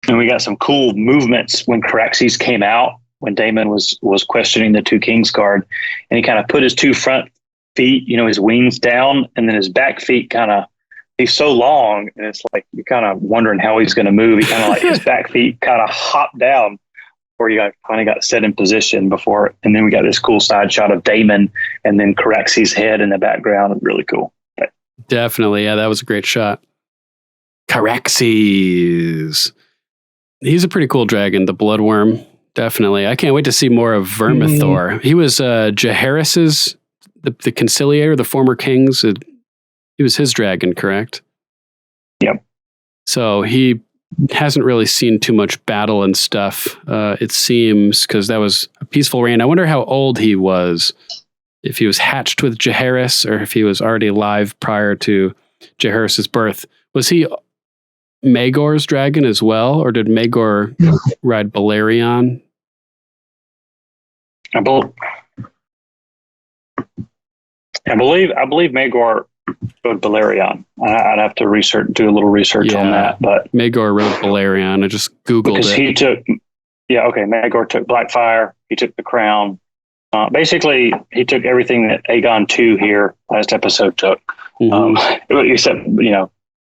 And we got some cool movements when Caraxes came out, when Daemon was questioning the two Kingsguard, and he kind of put his two front feet, his wings down, and then his back feet he's so long, and it's like you're kind of wondering how he's going to move. He kind of like his back feet kind of hopped down before he finally got set in position before, and then we got this cool side shot of Daemon and then Caraxes' head in the background. Really cool. But, definitely, yeah, that was a great shot. Caraxes. He's a pretty cool dragon, the bloodworm. Definitely. I can't wait to see more of Vermithor. He was Jaehaerys's, the conciliator, the former king's. He was his dragon, correct? Yep. So he hasn't really seen too much battle and stuff, it seems, because that was a peaceful reign. I wonder how old he was, if he was hatched with Jaehaerys or if he was already alive prior to Jaehaerys' birth. Was he Maegor's dragon as well, or did Maegor ride Balerion? I believe Maegor rode Balerion. I'd have to do a little research on that. But Maegor rode Balerion. I just Googled because it. Maegor took Blackfire. He took the crown. Basically, he took everything that Aegon II here last episode took. Except,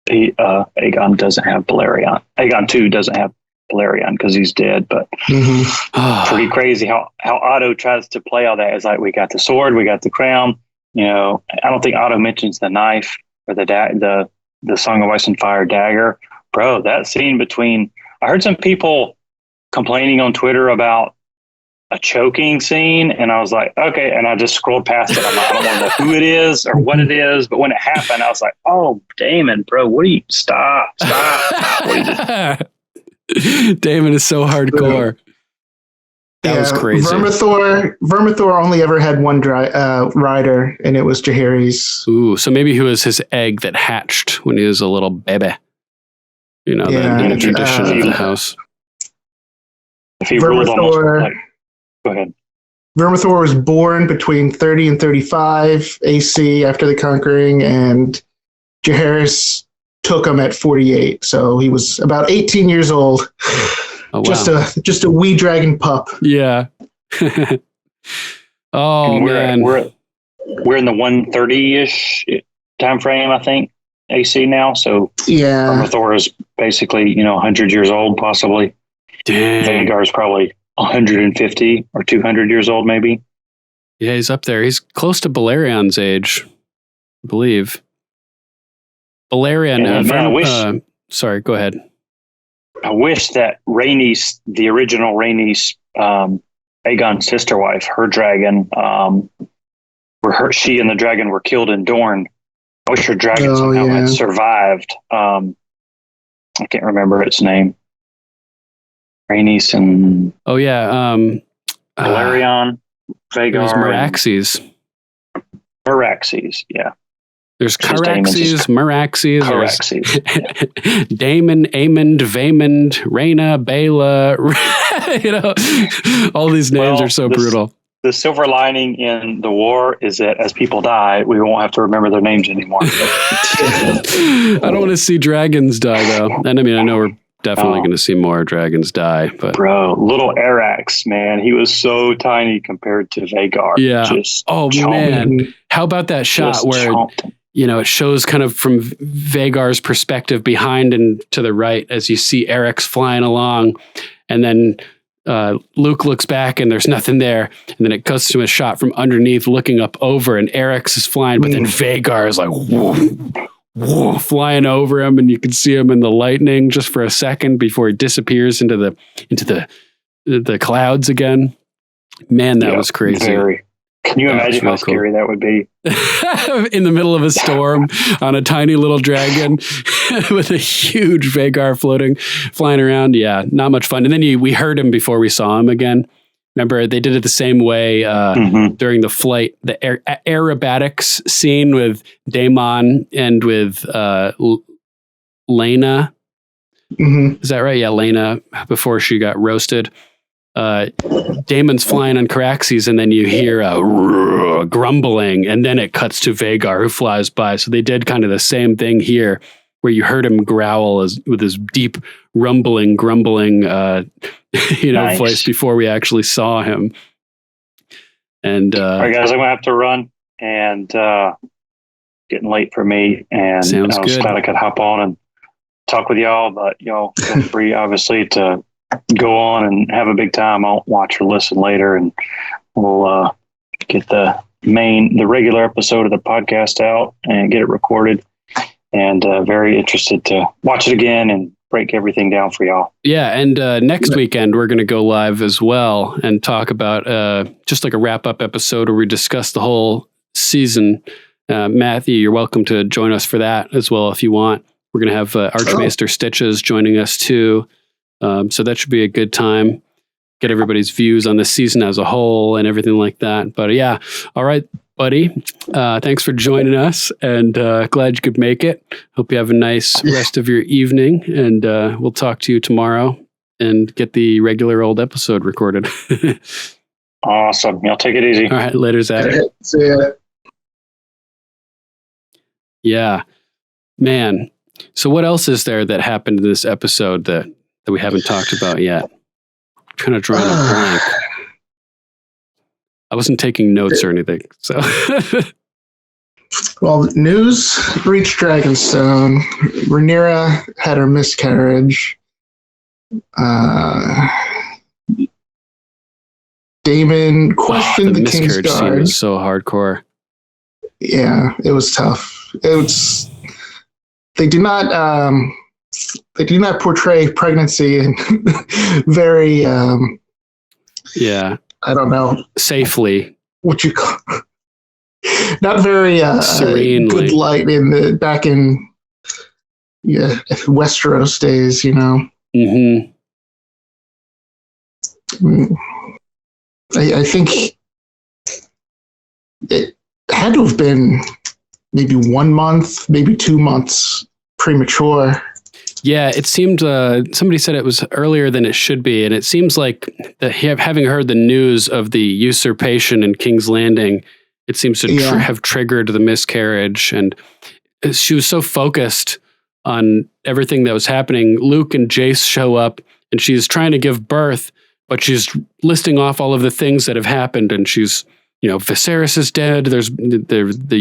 Aegon doesn't have Balerion. Aegon II doesn't have Balerion because he's dead, but pretty crazy how Otto tries to play all that. It's like, we got the sword, we got the crown. I don't think Otto mentions the knife or the Song of Ice and Fire dagger. Bro, that scene I heard some people complaining on Twitter about a choking scene, and I was like, okay, and I just scrolled past it. I'm like, I don't want to know who it is or what it is, but when it happened, I was like, oh, Daemon, bro, stop. What are you doing? Daemon is so hardcore. That was crazy. Vermithor only ever had one rider, and it was Jaehaerys. Ooh, so maybe he was his egg that hatched when he was a little baby. The tradition of the house. If he ruled almost, go ahead. Vermithor was born between 30 and 35 AC after the Conquering, and Jaehaerys took him at 48. So he was about 18 years old. Oh, wow. Just a wee dragon pup. Yeah. Man. We're in the 130-ish time frame, I think, AC now. So yeah, Vermithor is basically 100 years old, possibly. Dang. Vhagar is probably 150 or 200 years old, maybe. Yeah, he's up there. He's close to Balerion's age, I believe. Balerion. I wish. Sorry, go ahead. I wish that Rhaenys, the original Rhaenys, Aegon's sister wife, her dragon, she and the dragon were killed in Dorne. I wish her dragon somehow had survived. I can't remember its name. Rhaenys and Valerion, Vhagar, it was Meraxes. Meraxes, yeah. There's Caraxes, Meraxes, Daemon, Aemond, Vaemond, Rhaena, Baela. All these names are so brutal. The silver lining in the war is that as people die, we won't have to remember their names anymore. I don't want to see dragons die, though. And I mean, I know we're definitely going to see more dragons die. But bro, little Arax, man, he was so tiny compared to Vhagar. Yeah. Man. How about that shot where, it shows kind of from Vhagar's perspective behind and to the right as you see Arax flying along. And then Luke looks back and there's nothing there. And then it goes to a shot from underneath looking up over and Arax is flying, but then Vhagar is like, whoa, flying over him, and you can see him in the lightning just for a second before he disappears into the clouds again. Man, that was crazy. Can you imagine how scary that would be? In the middle of a storm on a tiny little dragon with a huge Vhagar flying around. Yeah, not much fun. And then we heard him before we saw him again. Remember, they did it the same way during the flight, the aerobatics scene with Daemon and with Laena. Mm-hmm. Is that right? Yeah, Laena, before she got roasted. Daemon's flying on Caraxes, and then you hear a grumbling, and then it cuts to Vhagar, who flies by. So they did kind of the same thing here, where you heard him growl with his deep grumbling, nice. Voice before we actually saw him. And all right, guys, I'm gonna have to run, and getting late for me. And sounds I was good. glad I could hop on and talk with y'all, but y'all feel free, obviously, to go on and have a big time. I'll watch or listen later, and we'll get the regular episode of the podcast out and get it recorded. And very interested to watch it again and break everything down for y'all. Yeah, and next weekend we're going to go live as well and talk about just like a wrap-up episode where we discuss the whole season. Matthew, you're welcome to join us for that as well if you want. We're going to have Archmaester Stitches joining us too. So that should be a good time. Get everybody's views on the season as a whole and everything like that. But yeah, all right, buddy. Thanks for joining us, and glad you could make it. Hope you have a nice rest of your evening, and we'll talk to you tomorrow and get the regular old episode recorded. Awesome. Y'all take it easy. All right, later, Zach. See ya. Yeah, man. So what else is there that happened in this episode that we haven't talked about yet? I'm trying to draw a blank. I wasn't taking notes or anything, so. Well, news reached Dragonstone. Rhaenyra had her miscarriage. Daemon questioned the King's miscarriage scene Guard. was so hardcore. Yeah, it was tough. They do not portray pregnancy in very I don't know, safely, what you call, not very serenely good light back in Westeros days, Mm-hmm. I think it had to have been maybe 1 month, maybe 2 months premature. Yeah, it seemed somebody said it was earlier than it should be, and it seems like having heard the news of the usurpation in King's Landing, it seems to have triggered the miscarriage, and she was so focused on everything that was happening. Luke and Jace show up, and she's trying to give birth, but she's listing off all of the things that have happened, and she's, Viserys is dead. There's the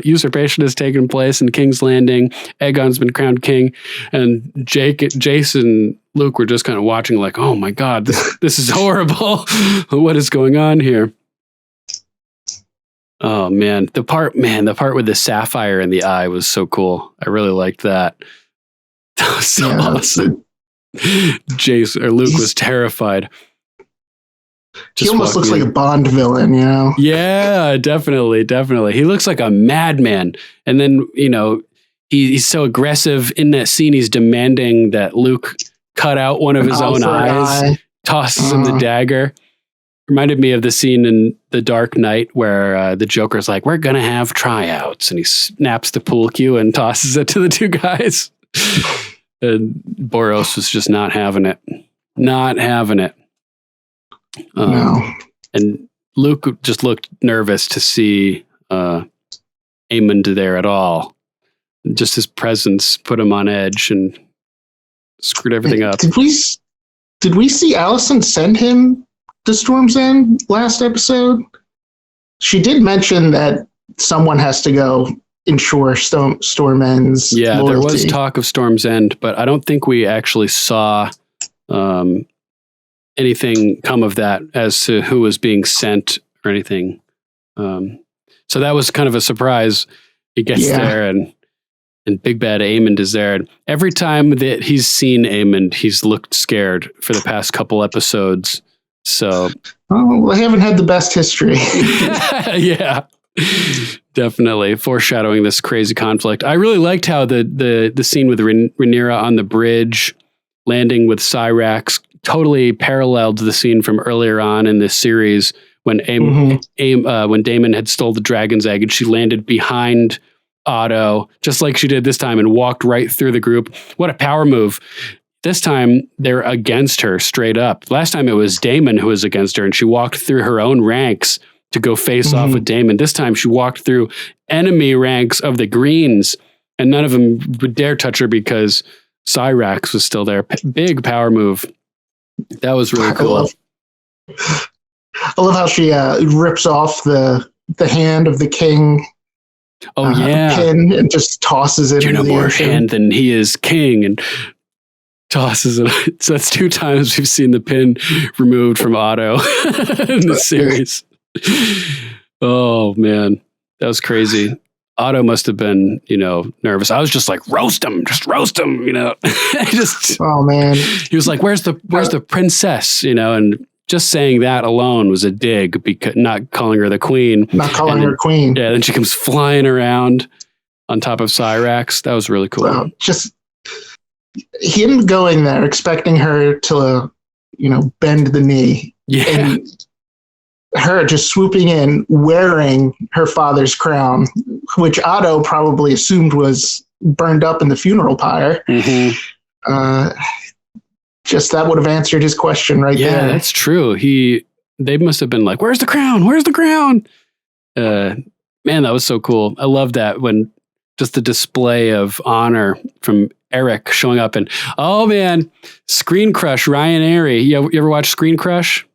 usurpation has taken place in King's Landing. Aegon's been crowned king, and Jace and Luke were just kind of watching, like, "Oh my God, this is horrible. What is going on here?" Oh man, the part with the sapphire in the eye was so cool. I really liked that. That was so awesome. Luke was terrified. He almost looks like a Bond villain, you know? Yeah, definitely. He looks like a madman. And then, he's so aggressive in that scene. He's demanding that Luke cut out one of his own eyes, tosses him the dagger. Reminded me of the scene in The Dark Knight where the Joker's like, we're going to have tryouts. And he snaps the pool cue and tosses it to the two guys. And Boros was just not having it. No. And Luke just looked nervous to see Aemond there at all. Just his presence put him on edge and screwed everything up. Did we see Alicent send him to Storm's End last episode? She did mention that someone has to go ensure Storm End's loyalty. There was talk of Storm's End, but I don't think we actually saw anything come of that as to who was being sent or anything. So that was kind of a surprise. He gets there and Big Bad Aemond is there. And every time that he's seen Aemond, he's looked scared for the past couple episodes. So, they haven't had the best history. Yeah, definitely foreshadowing this crazy conflict. I really liked how the scene with Rhaenyra on the bridge, landing with Syrax, totally paralleled the scene from earlier on in this series when when Daemon had stole the dragon's egg and she landed behind Otto, just like she did this time, and walked right through the group. What a power move. This time, they're against her straight up. Last time, it was Daemon who was against her, and she walked through her own ranks to go face off with Daemon. This time, she walked through enemy ranks of the Greens, and none of them would dare touch her because Syrax was still there. Big power move. That was really cool. I love how she rips off the hand of the king. Oh, yeah. Pin and just tosses it into the more ocean. hand than he is king, and tosses it. So that's 2 times we've seen the pin removed from Otto in the series. Oh man, that was crazy. Otto must have been, nervous. I was just like, roast him, Oh man. He was like, where's the princess? And just saying that alone was a dig, because not calling her the queen. Not calling her queen. Yeah, then she comes flying around on top of Syrax. That was really cool. Well, just him going there, expecting her to, bend the knee. Yeah. And her just swooping in, wearing her father's crown, which Otto probably assumed was burned up in the funeral pyre. Just that would have answered his question there. Yeah, that's true. They must have been like, where's the crown? Man, that was so cool. I love that when just the display of honor from Eric showing up and, oh man, Screen Crush, Ryan Airy. You ever watch Screen Crush?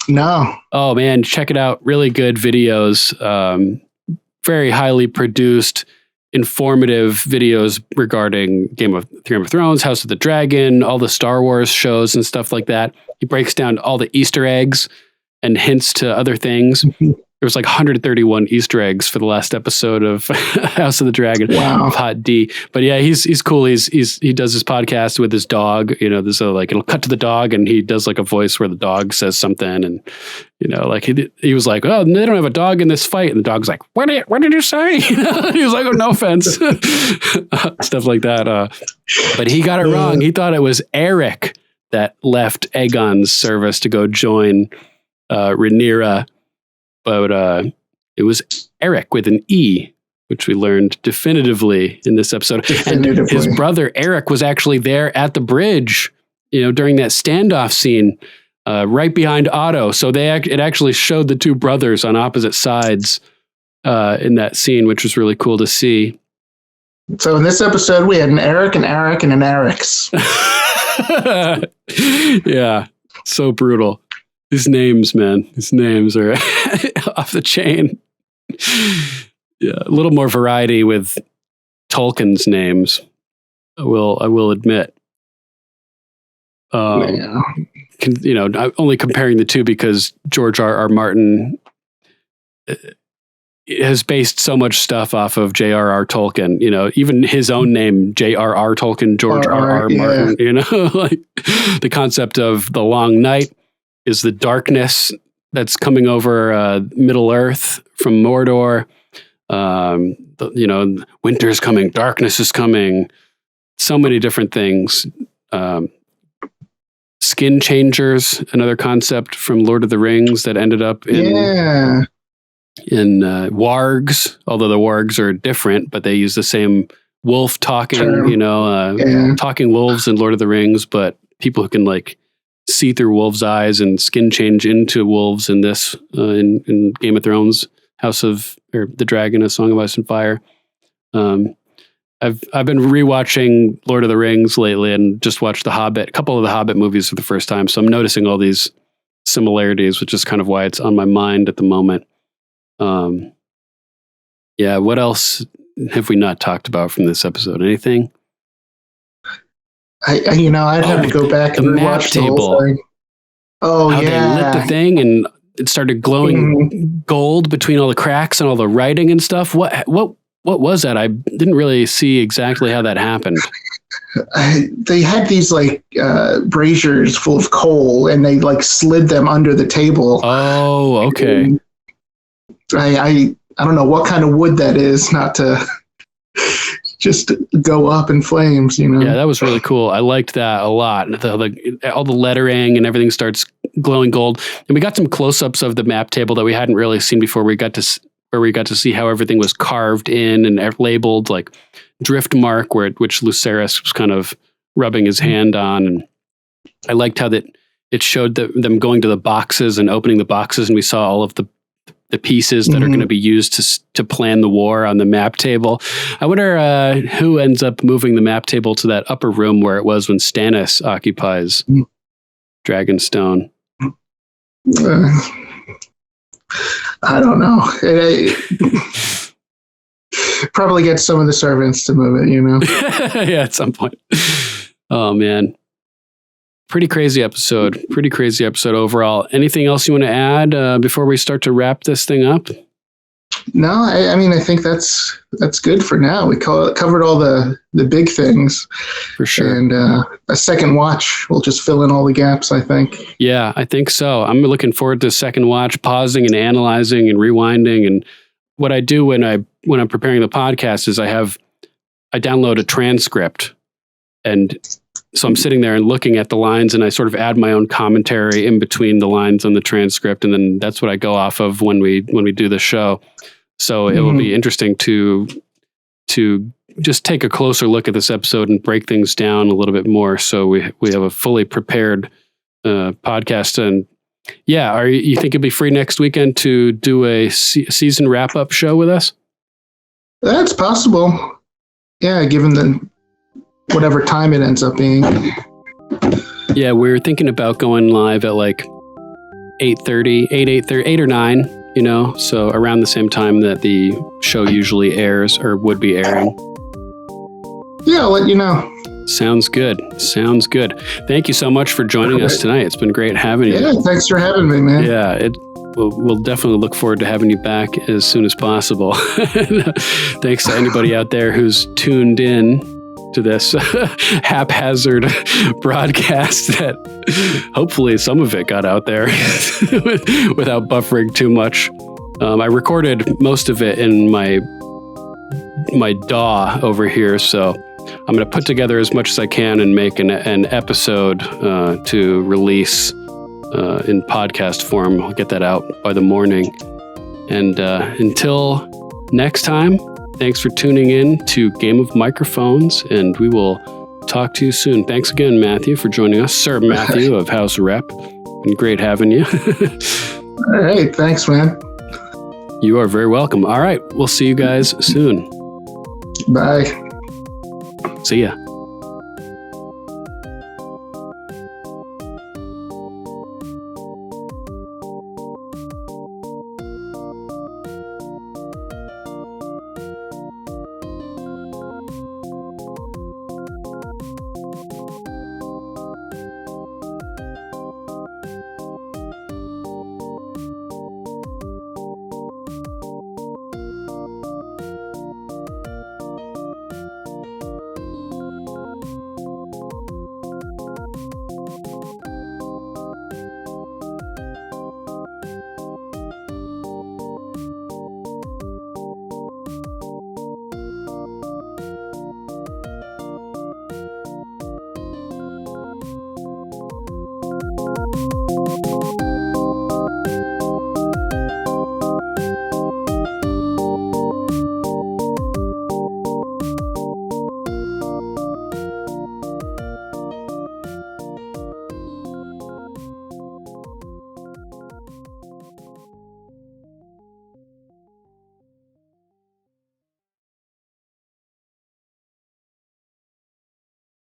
No. Oh man, check it out. Really good videos. Very highly produced, informative videos regarding Game of Thrones, House of the Dragon, all the Star Wars shows and stuff like that. He breaks down all the Easter eggs and hints to other things. There was like 131 Easter eggs for the last episode of House of the Dragon. Wow. Of Hot D. But yeah, he's cool. He does his podcast with his dog. There's it'll cut to the dog and he does like a voice where the dog says something, and like he was like, oh, they don't have a dog in this fight, and the dog's like, what did you say? He was like, oh, no offense, stuff like that. But he got it wrong. He thought it was Eric that left Aegon's service to go join Rhaenyra. But it was Eric with an E, which we learned definitively in this episode. And his brother Eric was actually there at the bridge, during that standoff scene, right behind Otto. So it actually showed the two brothers on opposite sides in that scene, which was really cool to see. So in this episode, we had an Eric, and an Eric's. Yeah, so brutal. His names, man. His names are off the chain. Yeah, a little more variety with Tolkien's names. I will admit. Yeah. I'm only comparing the two because George R.R. Martin, has based so much stuff off of J.R.R. Tolkien, even his own name, J.R.R. Tolkien, George R.R. Martin, like the concept of the long night is the darkness that's coming over Middle Earth from Mordor. Winter's coming, darkness is coming, so many different things. Skin changers, another concept from Lord of the Rings that ended up in wargs, although the wargs are different, but they use the same wolf talking, talking wolves in Lord of the Rings, but people who can like see through wolves' eyes and skin change into wolves in this, in Game of Thrones, the Dragon, A Song of Ice and Fire. I've been rewatching Lord of the Rings lately and just watched a couple of the Hobbit movies for the first time. So I'm noticing all these similarities, which is kind of why it's on my mind at the moment. What else have we not talked about from this episode? Anything? I'd have to go back and rewatch the whole thing. Oh, how they lit the thing and it started glowing gold between all the cracks and all the writing and stuff. What was that? I didn't really see exactly how that happened. They had these braziers full of coal, and they slid them under the table. Oh, okay. And I don't know what kind of wood that is, not to just go up in flames, Yeah, that was really cool. I liked that a lot. All the lettering and everything starts glowing gold. And we got some close-ups of the map table that we hadn't really seen before. Where we got to see how everything was carved in and labeled, like Driftmark, which Lucerys was kind of rubbing his hand on. And I liked how that it showed them going to the boxes and opening the boxes, and we saw all of the pieces that are going to be used to plan the war on the map table. I wonder who ends up moving the map table to that upper room where it was when Stannis occupies Dragonstone. I don't know. Probably get some of the servants to move it, Yeah, at some point. Oh, man. Pretty crazy episode overall. Anything else you want to add before we start to wrap this thing up? No, I think that's good for now. We covered all the big things. For sure. And a second watch will just fill in all the gaps, I think. Yeah, I think so. I'm looking forward to a second watch, pausing and analyzing and rewinding. And what I do when I'm preparing the podcast is I download a transcript, and so I'm sitting there and looking at the lines, and I sort of add my own commentary in between the lines on the transcript, and then that's what I go off of when we do the show. So it will be interesting to just take a closer look at this episode and break things down a little bit more, so we have a fully prepared podcast. And yeah, you think you'll be free next weekend to do a season wrap up show with us? That's possible. Yeah, given whatever time it ends up being. Yeah, we're thinking about going live at 8:30, 8 or 9, so around the same time that the show usually airs or would be airing. Yeah, I'll let you know. Sounds good. Thank you so much for joining us tonight. It's been great having you. Yeah, thanks for having me, man. Yeah, we'll definitely look forward to having you back as soon as possible. Thanks to anybody out there who's tuned in to this haphazard broadcast that hopefully some of it got out there without buffering too much. I recorded most of it in my DAW over here, so I'm going to put together as much as I can and make an episode to release in podcast form. I'll get that out by the morning. And until next time, thanks for tuning in to Game of Microphones, and we will talk to you soon. Thanks again, Matthew, for joining us. Sir Matthew of House Repp. Been great having you. All right. Thanks, man. You are very welcome. All right. We'll see you guys soon. Bye. See ya.